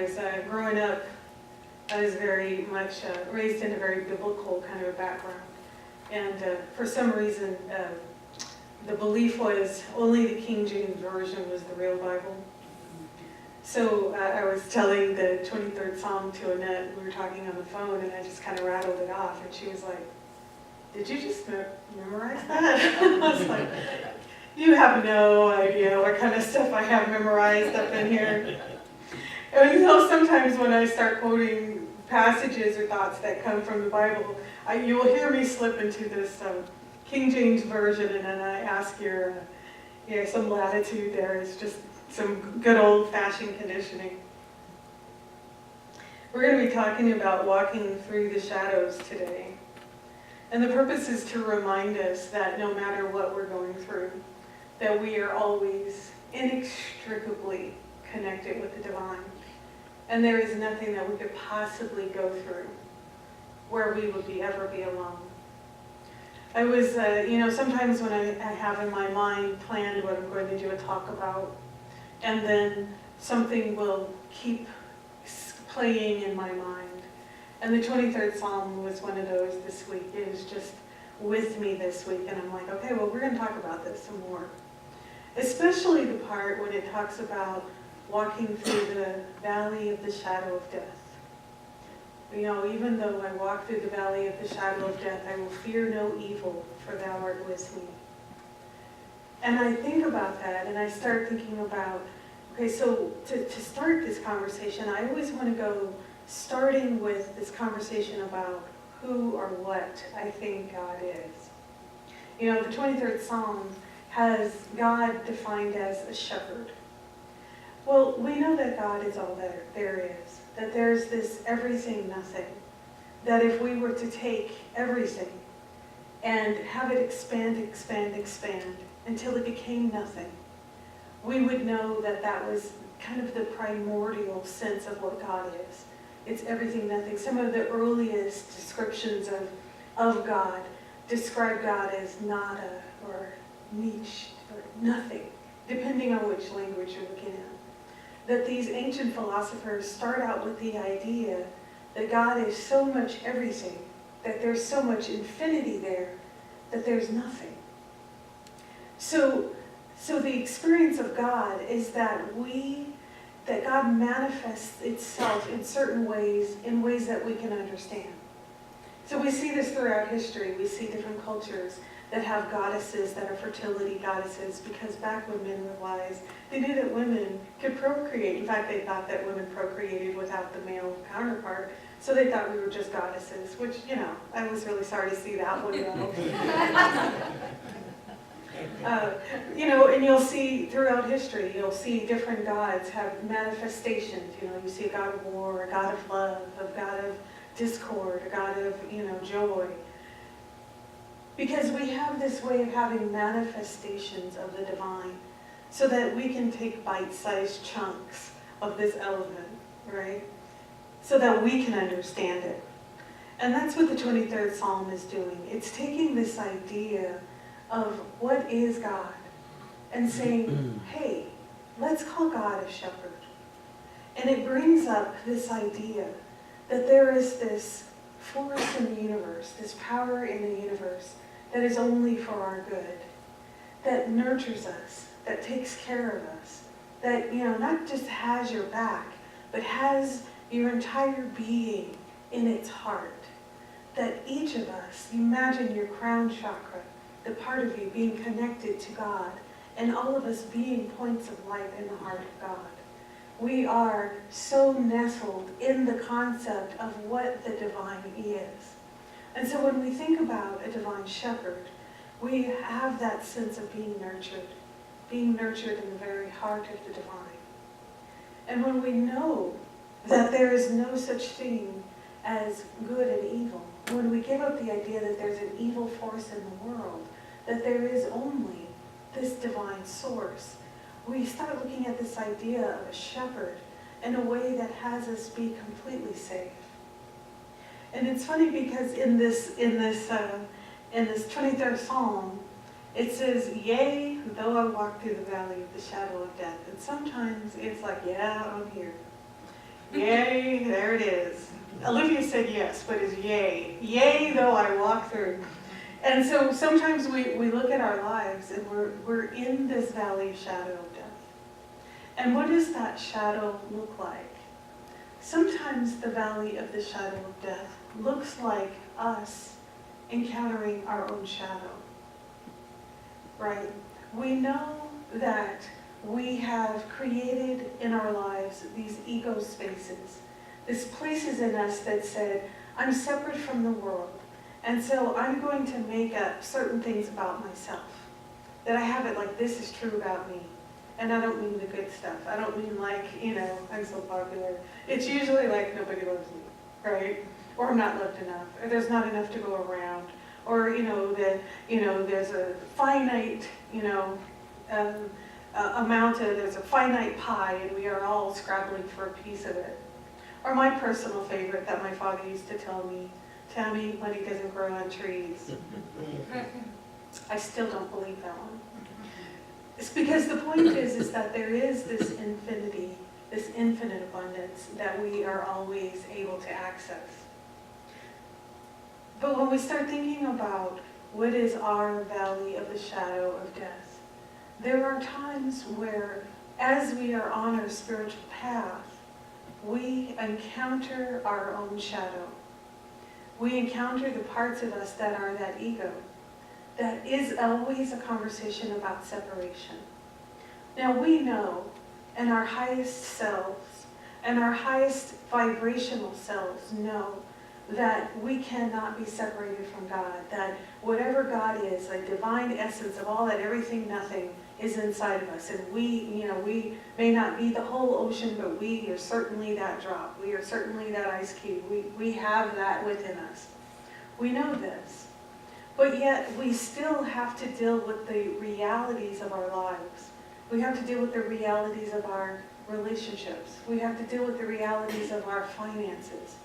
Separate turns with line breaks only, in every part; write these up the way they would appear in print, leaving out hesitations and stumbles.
was growing up, I was very much raised in a very biblical kind of a background. And for some reason, the belief was only the King James Version was the real Bible. So I was telling the 23rd Psalm to Annette, we were talking on the phone, and I just kind of rattled it off, and she was like, "Did you just memorize that?" I was like, "You have no idea what kind of stuff I have memorized up in here." And you know, sometimes when I start quoting passages or thoughts that come from the Bible, you will hear me slip into this King James Version, and then I ask your, some latitude there. It's just some good old-fashioned conditioning. We're going to be talking about walking through the shadows today. And the purpose is to remind us that no matter what we're going through, that we are always inextricably connected with the divine. And there is nothing that we could possibly go through where we would ever be alone. I was, sometimes when I have in my mind planned what I'm going to do a talk about, and then something will keep playing in my mind. And the 23rd Psalm was one of those this week. It was just with me this week, and I'm like, okay, well, we're going to talk about this some more. Especially the part when it talks about walking through the valley of the shadow of death. You know, even though I walk through the valley of the shadow of death, I will fear no evil, for thou art with me. And I think about that, and I start thinking about, okay, so to start this conversation, I always want to go starting with this conversation about who or what I think God is. You know, the 23rd Psalm has God defined as a shepherd. Well, we know that God is all that there is, that there's this everything, nothing, that if we were to take everything and have it expand, expand, expand until it became nothing, we would know that that was kind of the primordial sense of what God is. It's everything, nothing. Some of the earliest descriptions of God describe God as nada or niche or nothing, depending on which language you're looking at. That these ancient philosophers start out with the idea that God is so much everything, that there's so much infinity there, that there's nothing. So the experience of God is that God manifests itself in certain ways, in ways that we can understand. So we see this throughout history. We see different cultures that have goddesses that are fertility goddesses, because back when men were wise, they knew that women could procreate. In fact, they thought that women procreated without the male counterpart, so they thought we were just goddesses, which, I was really sorry to see that one go. And you'll see throughout history, you'll see different gods have manifestations. You see a god of war, a god of love, a god of discord, a god of, joy. Because we have this way of having manifestations of the divine so that we can take bite-sized chunks of this element, right? So that we can understand it. And that's what the 23rd Psalm is doing. It's taking this idea of what is God and saying, hey, let's call God a shepherd. And it brings up this idea that there is this force in the universe, this power in the universe that is only for our good, that nurtures us, that takes care of us, that, not just has your back, but has your entire being in its heart. That each of us, imagine your crown chakra, the part of you being connected to God, and all of us being points of light in the heart of God. We are so nestled in the concept of what the divine is. And so when we think about a divine shepherd, we have that sense of being nurtured in the very heart of the divine. And when we know that there is no such thing as good and evil, when we give up the idea that there's an evil force in the world, that there is only this divine source, we start looking at this idea of a shepherd in a way that has us be completely safe. And it's funny because in this 23rd Psalm, it says, yea, though I walk through the valley of the shadow of death. And sometimes it's like, yeah, I'm here. Yay, there it is. Olivia said yes, but it's yay. Yay, though I walk through. And so sometimes we look at our lives and we're in this valley of shadow of death. And what does that shadow look like? Sometimes the valley of the shadow of death looks like us encountering our own shadow, right? We know that we have created in our lives these ego spaces, these places in us that said, I'm separate from the world, and so I'm going to make up certain things about myself. That I have it like, this is true about me. And I don't mean the good stuff. I don't mean like, I'm so popular. It's usually like, nobody loves me, right? Or I'm not loved enough, or there's not enough to go around, or, there's a finite, there's a finite pie and we are all scrabbling for a piece of it. Or my personal favorite that my father used to tell me, Tammi, money doesn't grow on trees. I still don't believe that one. It's because the point is that there is this infinity, this infinite abundance that we are always able to access. But when we start thinking about what is our valley of the shadow of death, there are times where, as we are on our spiritual path, we encounter our own shadow. We encounter the parts of us that are that ego. That is always a conversation about separation. Now we know, and our highest selves, and our highest vibrational selves know that we cannot be separated from God, that whatever God is, the divine essence of all that, everything, nothing, is inside of us. And we may not be the whole ocean, but we are certainly that drop. We are certainly that ice cube. We have that within us. We know this. But yet we still have to deal with the realities of our lives. We have to deal with the realities of our relationships. We have to deal with the realities of our finances.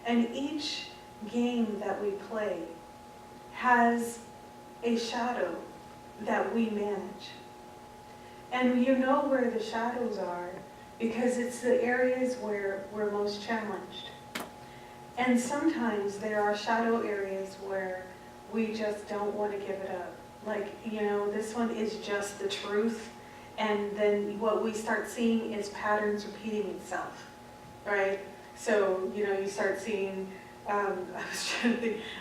And each game that we play has a shadow that we manage. And you know where the shadows are because it's the areas where we're most challenged. And sometimes there are shadow areas where we just don't want to give it up. This one is just the truth. And then what we start seeing is patterns repeating itself, right? So, you start seeing, I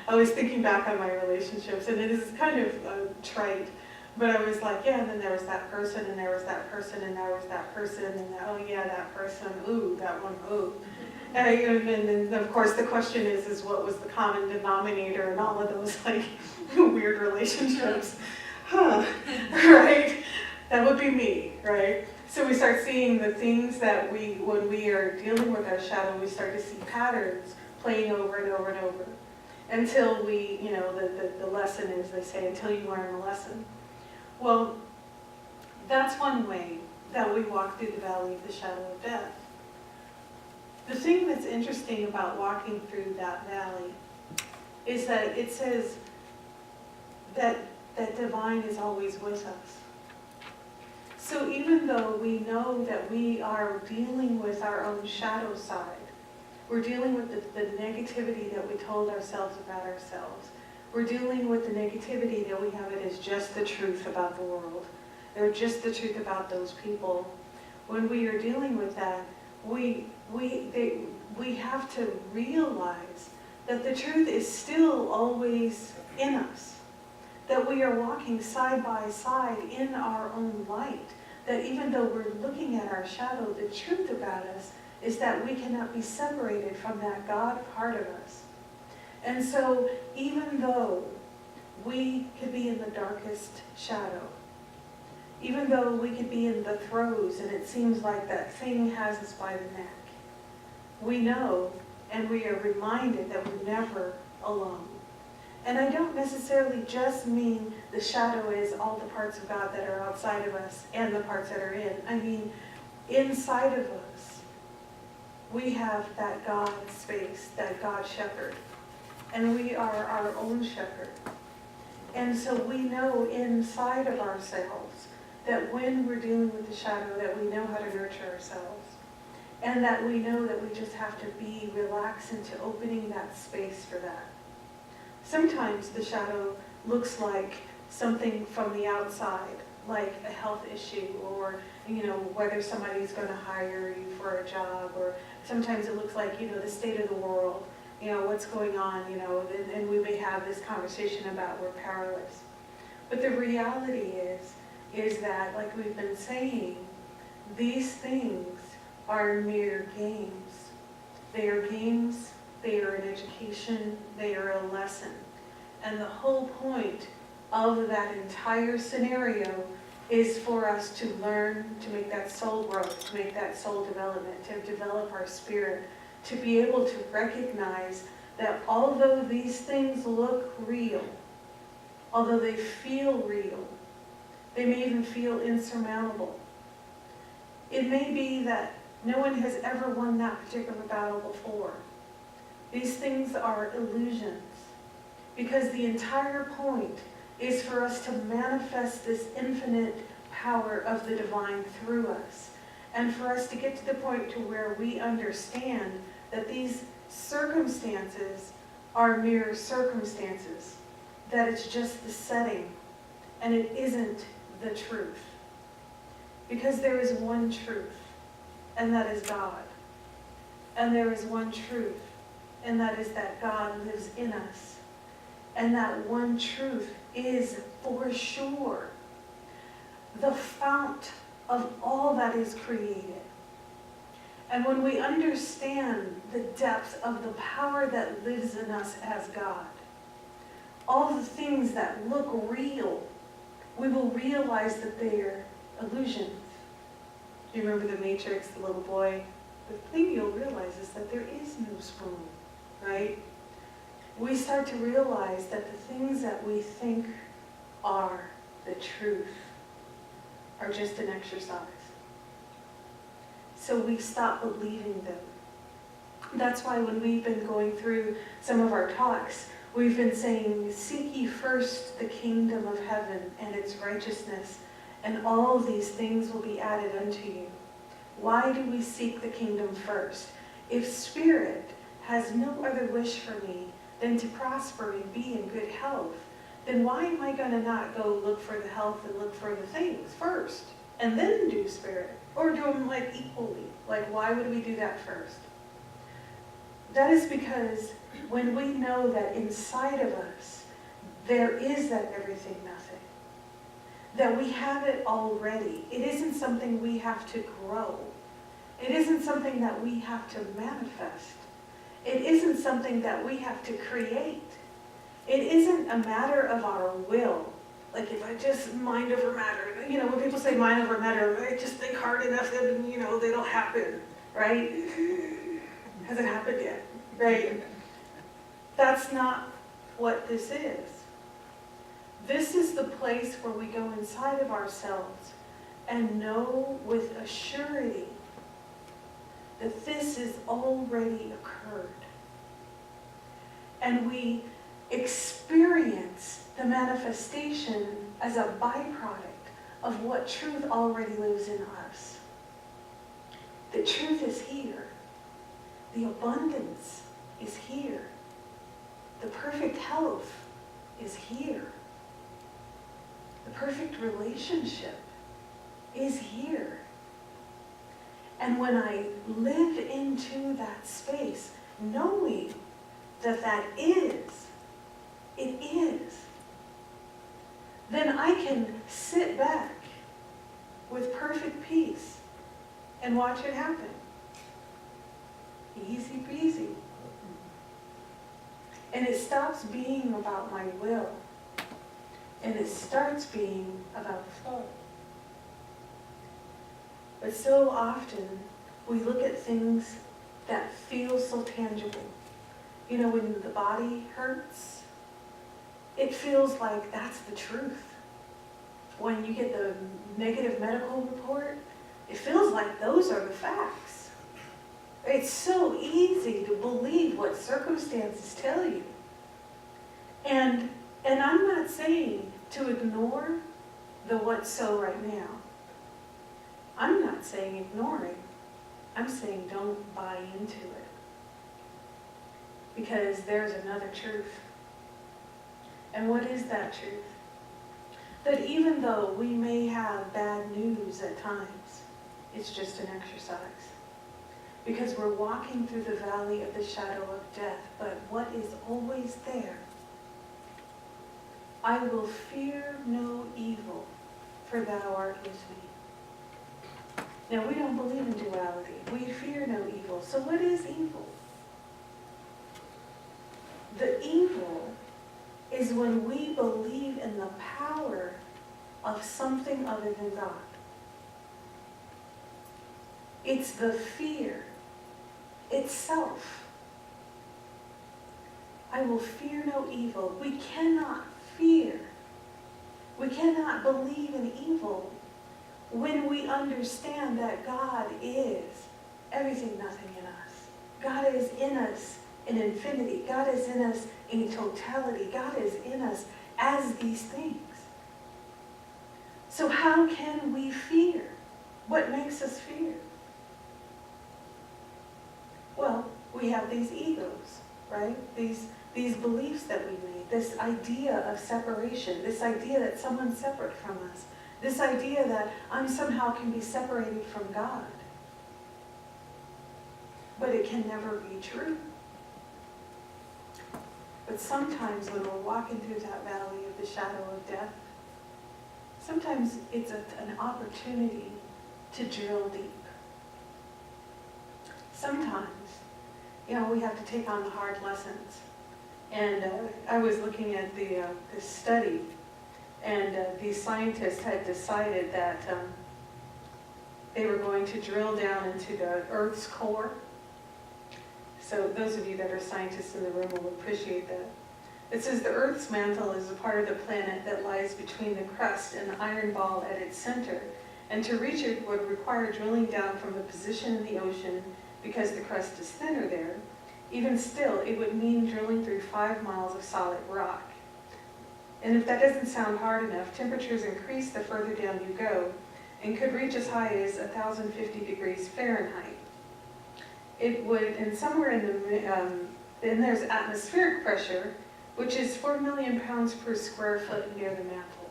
was thinking back on my relationships, and it is kind of trite, but I was like, yeah, and then there was that person, and there was that person, and there was that person, and that person, ooh, that one, ooh. And then, of course, the question is what was the common denominator in all of those, weird relationships? Right? That would be me, right? So we start seeing the things that when we are dealing with our shadow, we start to see patterns playing over and over and over. Until the lesson is, they say, until you learn the lesson. Well, that's one way that we walk through the valley of the shadow of death. The thing that's interesting about walking through that valley is that it says that divine is always with us. So even though we know that we are dealing with our own shadow side, we're dealing with the negativity that we told ourselves about ourselves. We're dealing with the negativity that we have it as just the truth about the world. Or just the truth about those people. When we are dealing with that, we have to realize that the truth is still always in us. That we are walking side by side in our own light. That even though we're looking at our shadow, the truth about us is that we cannot be separated from that God part of us. And so even though we could be in the darkest shadow, even though we could be in the throes and it seems like that thing has us by the neck, we know and we are reminded that we're never alone. And I don't necessarily just mean the shadow is all the parts of God that are outside of us and the parts that are in. I mean, inside of us, we have that God space, that God shepherd. And we are our own shepherd. And so we know inside of ourselves that when we're dealing with the shadow, that we know how to nurture ourselves. And that we know that we just have to be relaxed into opening that space for that. Sometimes the shadow looks like something from the outside, like a health issue, or whether somebody's going to hire you for a job, or sometimes it looks like the state of the world, what's going on, and we may have this conversation about we're powerless. But the reality is that, like we've been saying, these things are mere games. They are games, they are an education, they are a lesson. And the whole point of that entire scenario is for us to learn, to make that soul growth, to make that soul development, to develop our spirit, to be able to recognize that although these things look real, although they feel real, they may even feel insurmountable. It may be that no one has ever won that particular battle before. These things are illusions, because the entire point is for us to manifest this infinite power of the divine through us, and for us to get to the point to where we understand that these circumstances are mere circumstances, that it's just the setting, and it isn't the truth. Because there is one truth, and that is God. And there is one truth, and that is that God lives in us. And that one truth is for sure the fount of all that is created. And when we understand the depth of the power that lives in us as God, all the things that look real, we will realize that they are illusions. Do you remember the Matrix, the little boy? The thing you'll realize is that there is no spoon, right? We start to realize that the things that we think are the truth are just an exercise. So we stop believing them. That's why when we've been going through some of our talks, we've been saying, seek ye first the kingdom of heaven and its righteousness, and all these things will be added unto you. Why do we seek the kingdom first? If spirit has no other wish for me than to prosper and be in good health, then why am I going to not go look for the health and look for the things first, and then do spirit? Or do them like equally? Like, why would we do that first? That is because when we know that inside of us, there is that everything nothing, that we have it already. It isn't something we have to grow. It isn't something that we have to manifest. It isn't something that we have to create. It isn't a matter of our will. Like if I just mind over matter, when people say mind over matter, I just think hard enough that, it'll happen, right? Hasn't happened yet, right? That's not what this is. This is the place where we go inside of ourselves and know with a surety that this has already occurred. And we experience the manifestation as a byproduct of what truth already lives in us. The truth is here. The abundance is here. The perfect health is here. The perfect relationship is here. And when I live into that space, knowing that that is, it is, then I can sit back with perfect peace and watch it happen. Easy peasy. And it stops being about my will, and it starts being about flow. But so often, we look at things that feel so tangible. When the body hurts, it feels like that's the truth. When you get the negative medical report, it feels like those are the facts. It's so easy to believe what circumstances tell you. And I'm not saying to ignore the what's so right now. I'm not saying ignoring. I'm saying don't buy into it. Because there's another truth. And what is that truth? That even though we may have bad news at times, it's just an exercise. Because we're walking through the valley of the shadow of death, but what is always there? I will fear no evil, for thou art with me. Now, we don't believe in duality. We fear no evil. So what is evil? The evil is when we believe in the power of something other than God. It's the fear itself. I will fear no evil. We cannot fear. We cannot believe in evil when we understand that God is everything, nothing in us. God is in us in infinity. God is in us in totality. God is in us as these things. So how can we fear? What makes us fear? Well, we have these egos, right? These beliefs that we made, this idea of separation, this idea that someone's separate from us, this idea that I'm somehow can be separated from God. But it can never be true. But sometimes when we're walking through that valley of the shadow of death, sometimes it's an opportunity to drill deep. Sometimes, we have to take on the hard lessons. And I was looking at this study, and these scientists had decided that they were going to drill down into the Earth's core. So those of you that are scientists in the room will appreciate that. It says the Earth's mantle is a part of the planet that lies between the crust and the iron ball at its center. And to reach it would require drilling down from a position in the ocean because the crust is thinner there. Even still, it would mean drilling through 5 miles of solid rock. And if that doesn't sound hard enough, temperatures increase the further down you go and could reach as high as 1,050 degrees Fahrenheit. It would, and somewhere then there's atmospheric pressure, which is 4 million pounds per square foot near the mantle.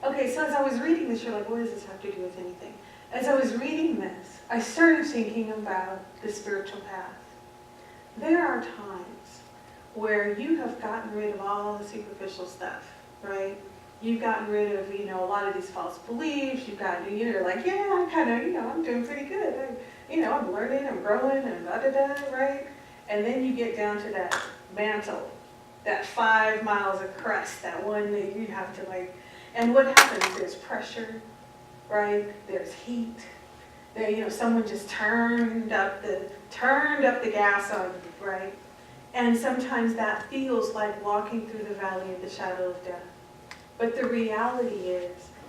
Okay, so as I was reading this, you're like, what does this have to do with anything? As I was reading this, I started thinking about the spiritual path. There are times where you have gotten rid of all the superficial stuff, right? You've gotten rid of, a lot of these false beliefs. You've gotten, you're like, yeah, I'm kind of, I'm doing pretty good. I'm learning, I'm growing, and da-da-da, right? And then you get down to that mantle, that 5 miles of crust, that one that you have to and what happens? There's pressure, right? There's heat. There, someone just turned up the gas on you, right? And sometimes that feels like walking through the valley of the shadow of death. But the reality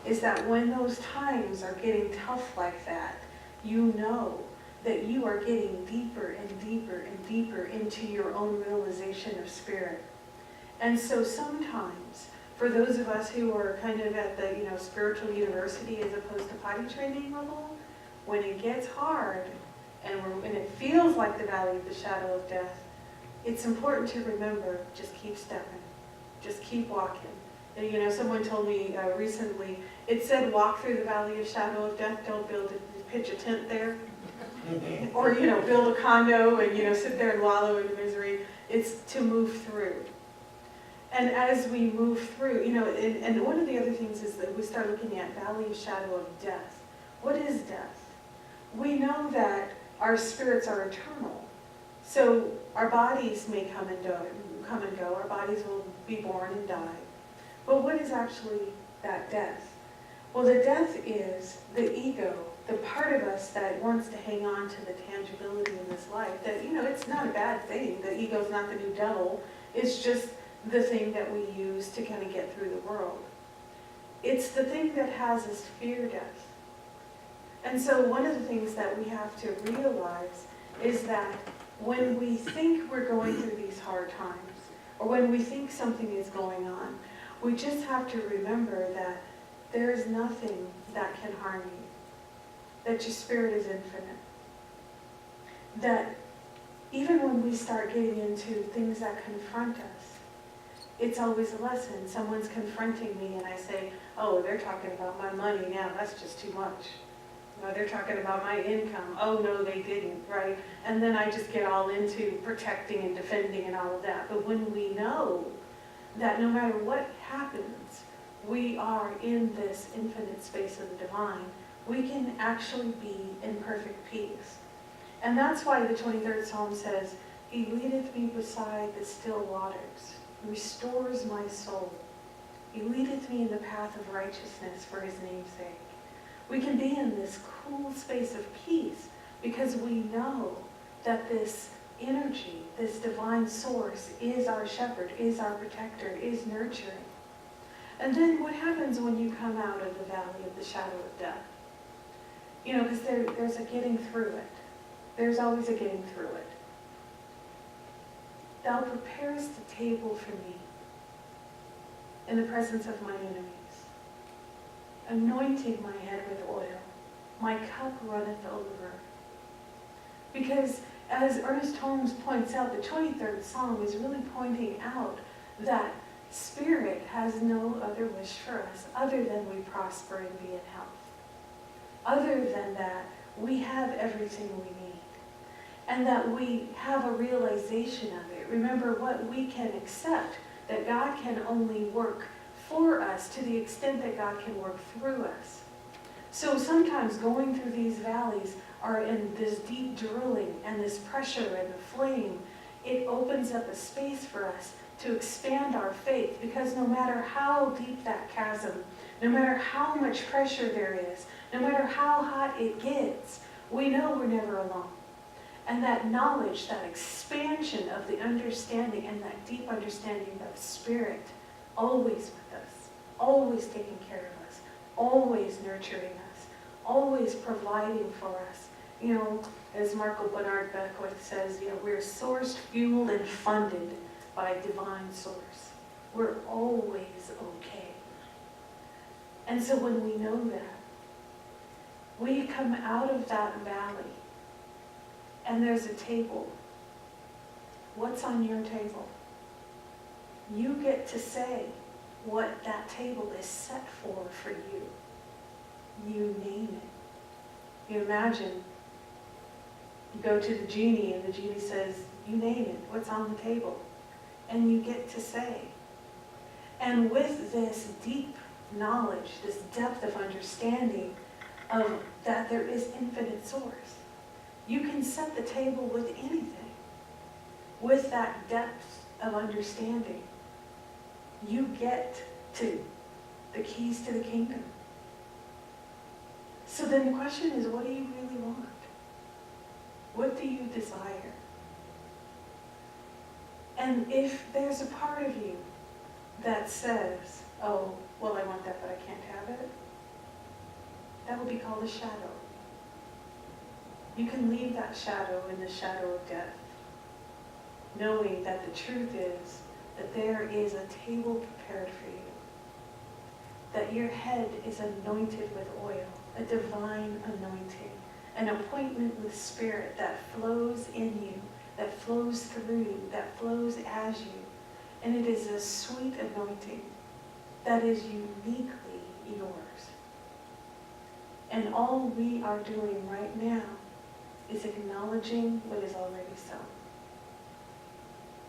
is that when those times are getting tough like that, you know that you are getting deeper and deeper and deeper into your own realization of spirit. And so sometimes, for those of us who are kind of at the spiritual university as opposed to potty training level, when it gets hard and it feels like the valley of the shadow of death, it's important to remember, just keep stepping, just keep walking. And, someone told me recently, it said walk through the valley of shadow of death, don't pitch a tent there. Or, build a condo and, sit there and wallow in misery. It's to move through. And as we move through, and one of the other things is that we start looking at valley of shadow of death. What is death? We know that our spirits are eternal. So our bodies may come and go. Our bodies will be born and die. But what is actually that death? Well, the death is the ego, the part of us that wants to hang on to the tangibility in this life. That, it's not a bad thing. The ego's not the new devil. It's just the thing that we use to kind of get through the world. It's the thing that has us fear death. And so one of the things that we have to realize is that when we think we're going through these hard times, or when we think something is going on, we just have to remember that there is nothing that can harm you, that your spirit is infinite, that even when we start getting into things that confront us, it's always a lesson. Someone's confronting me and I say, oh, they're talking about my money now, that's just too much. No, they're talking about my income. Oh, no, they didn't, right? And then I just get all into protecting and defending and all of that. But when we know that no matter what happens, we are in this infinite space of the divine, we can actually be in perfect peace. And that's why the 23rd Psalm says, He leadeth me beside the still waters, restores my soul. He leadeth me in the path of righteousness for His name's sake. We can be in this cool space of peace because we know that this energy, this divine source, is our shepherd, is our protector, is nurturing. And then what happens when you come out of the valley of the shadow of death? You know, because there's a getting through it. There's always a getting through it. Thou preparest a table for me in the presence of my enemies, anointing my head with oil. My cup runneth over. Because as Ernest Holmes points out, the 23rd Psalm is really pointing out that Spirit has no other wish for us other than we prosper and be in health. Other than that, we have everything we need. And that we have a realization of it. Remember what we can accept, that God can only work for us to the extent that God can work through us. So sometimes going through these valleys are in this deep drilling and this pressure and the flame. It opens up a space for us to expand our faith, because no matter how deep that chasm, no matter how much pressure there is, no matter how hot it gets, we know we're never alone. And that knowledge, that expansion of the understanding and that deep understanding of Spirit, always with us, always taking care of us, always nurturing us, always providing for us. You know, as Marco Bernard Beckwith says, you know, we're sourced, fueled, and funded by a divine source. We're always okay. And so when we know that, we come out of that valley and there's a table. What's on your table? You get to say what that table is set for you. You name it. You imagine, you go to the genie and the genie says, you name it, what's on the table? And you get to say. And with this deep knowledge, this depth of understanding of that there is infinite source, you can set the table with anything. With that depth of understanding, you get to the keys to the kingdom. So then the question is, what do you really want? What do you desire? And if there's a part of you that says, oh, well, I want that, but I can't have it, that will be called a shadow. You can leave that shadow in the shadow of death, knowing that the truth is that there is a table prepared for you, that your head is anointed with oil, a divine anointing, an appointment with Spirit that flows in you, that flows through you, that flows as you. And it is a sweet anointing that is uniquely yours. And all we are doing right now is acknowledging what is already so.